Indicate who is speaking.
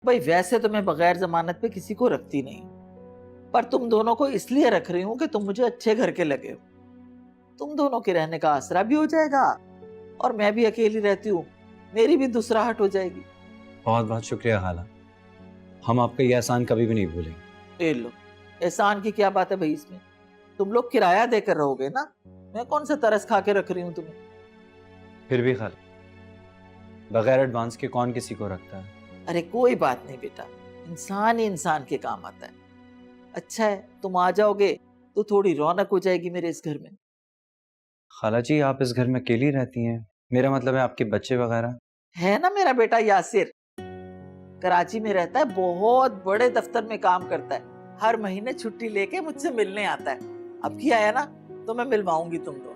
Speaker 1: भाई वैसे तो मैं बगैर जमानत पे किसी को रखती नहीं, पर तुम दोनों को इसलिए रख रही हूँ कि तुम मुझे अच्छे घर के लगे हो। तुम दोनों के रहने का आसरा भी हो जाएगा और मैं भी अकेली रहती हूँ, मेरी भी दूसराहट हो जाएगी।
Speaker 2: बहुत बहुत शुक्रिया खाला, हम आपका ये एहसान कभी भी नहीं भूलेंगे।
Speaker 1: ए लो, एहसान की क्या बात है भाई इसमें? तुम लोग किराया देकर रहोगे ना, मैं कौन सा तरस खा के रख रही हूँ तुम्हें।
Speaker 2: फिर भी खाला, बगैर एडवांस के कौन किसी को रखता है।
Speaker 1: अरे कोई बात नहीं बेटा, इंसान ही इंसान के काम आता है। अच्छा है तुम आ जाओगे तो थोड़ी रौनक हो जाएगी मेरे इस घर में।
Speaker 2: खाला जी, आप इस घर में अकेली रहती हैं, मेरा मतलब है आपके बच्चे वगैरह?
Speaker 1: है ना मेरा बेटा यासिर, कराची में रहता है, बहुत बड़े दफ्तर में काम करता है, हर महीने छुट्टी लेके मुझसे मिलने आता है। अब की आया ना तो मैं मिलवाऊंगी तुम दोनों।